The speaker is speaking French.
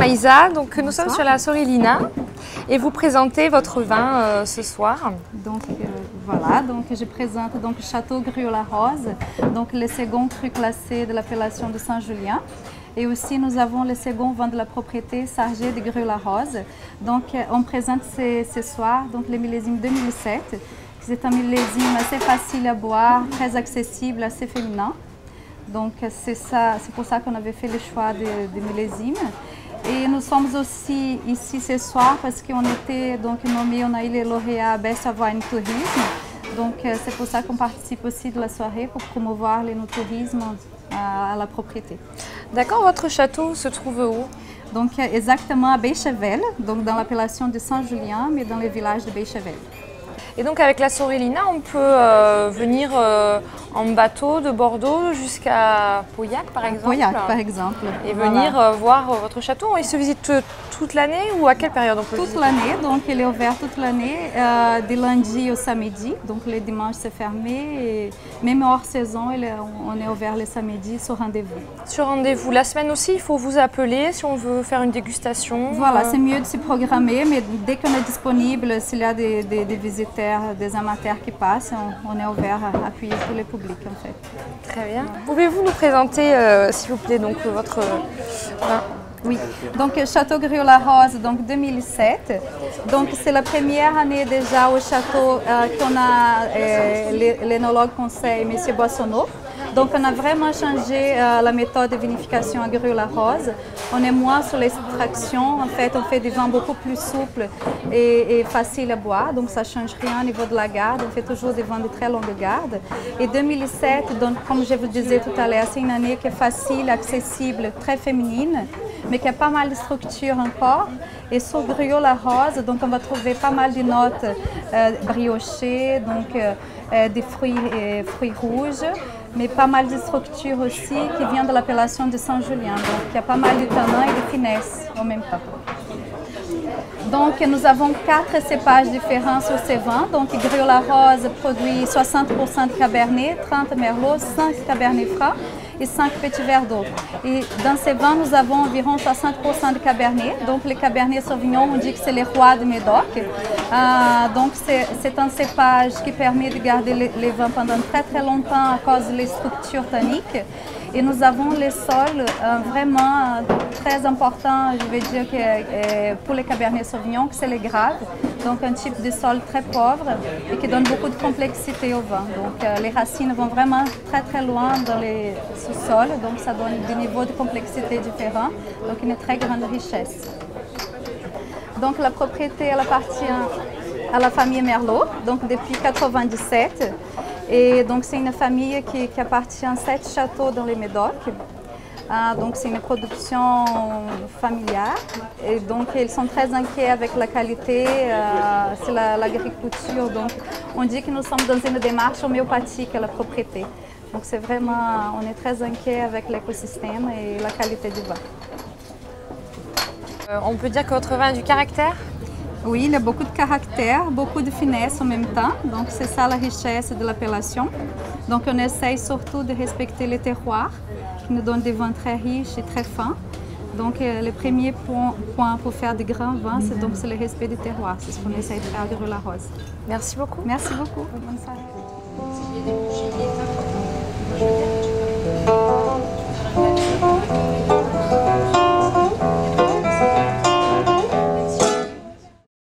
Maïsa, donc nous sommes sur la Sorellina et vous présentez votre vin ce soir. Donc voilà, donc je présente donc Château Griot-la-Rose, donc le second cru classé de l'appellation de Saint-Julien. Et aussi nous avons le second vin de la propriété Sargé de Griot-la-Rose. Donc on présente ce soir donc le millésime 2007. C'est un millésime assez facile à boire, très accessible, assez féminin. Donc c'est pour ça qu'on avait fait le choix des millésimes. Et nous sommes aussi ici ce soir parce qu'on était donc nommé, on a eu le lauréat Best of Wine Tourisme. Donc c'est pour ça qu'on participe aussi de la soirée pour promouvoir le tourisme à la propriété. D'accord, votre château se trouve où? Donc exactement à Beychevel, donc dans l'appellation de Saint-Julien, mais dans le village de Beychevel. Et donc avec la Sorellina, on peut venir en bateau de Bordeaux jusqu'à Pauillac par exemple. Pauillac par exemple. Et venir voir votre château. Il se visite toute l'année ou à quelle période on peut Toute l'année, donc il est ouvert toute l'année, de lundi au samedi. Donc les dimanches c'est fermé et même hors saison, on est ouvert les samedis sur rendez-vous. Sur rendez-vous. La semaine aussi, il faut vous appeler si on veut faire une dégustation. Voilà, c'est mieux de se programmer, mais dès qu'on est disponible, s'il y a des visiteurs, des amateurs qui passent, on est ouvert à accueillir tout le public en fait. Très bien. Pouvez-vous nous présenter, s'il vous plaît, donc votre vin? Oui, donc Château Griot-la-Rose, donc 2007. Donc c'est la première année déjà au château qu'on a l'énologue conseil M. Boissonneau. Donc on a vraiment changé la méthode de vinification à Griot-la-Rose. On est moins sur l'extraction, en fait on fait des vins beaucoup plus souples et faciles à boire. Donc ça ne change rien au niveau de la garde, on fait toujours des vins de très longue garde. Et 2007, donc, comme je vous disais tout à l'heure, c'est une année qui est facile, accessible, très féminine, mais qui a pas mal de structure encore. Et sur Griot-la-Rose, donc on va trouver pas mal de notes briochées, donc des fruits rouges, mais pas mal de structures aussi qui viennent de l'appellation de Saint-Julien. Donc il y a pas mal de tanins et de finesse en même temps. Donc nous avons 4 cépages différents sur ces vins. Donc Griot-la-Rose produit 60% de Cabernet, 30 Merlot, 5 Cabernet Franc et 5 petits verres d'eau. Et dans ces vins, nous avons environ 60% de Cabernet. Donc le Cabernet Sauvignon, on dit que c'est le roi de Médoc. Donc c'est un cépage qui permet de garder les vins pendant très très longtemps à cause des structures tanniques. Et nous avons les sols vraiment très importants, je vais dire, que, pour les Cabernet Sauvignon, que c'est les graves. Donc un type de sol très pauvre et qui donne beaucoup de complexité au vin. Donc les racines vont vraiment très très loin dans les sous-sols, donc ça donne des niveaux de complexité différents, donc une très grande richesse. Donc la propriété elle appartient à la famille Merlot, donc depuis 1997. Et donc c'est une famille qui appartient à 7 châteaux dans les Médoc. Donc c'est une production familiale et donc ils sont très inquiets avec la qualité, c'est l'agriculture. Donc on dit que nous sommes dans une démarche homéopathique à la propriété. Donc c'est vraiment, on est très inquiets avec l'écosystème et la qualité du vin. On peut dire que votre vin a du caractère? Oui, il y a beaucoup de caractère, beaucoup de finesse en même temps. Donc c'est ça la richesse de l'appellation. Donc on essaye surtout de respecter les terroirs, qui nous donnent des vins très riches et très fins. Donc le premier point pour faire des grands vins, c'est le respect des terroirs. C'est ce qu'on essaye de faire à Griot-la-Rose. Merci beaucoup. Merci beaucoup. Bonne soirée.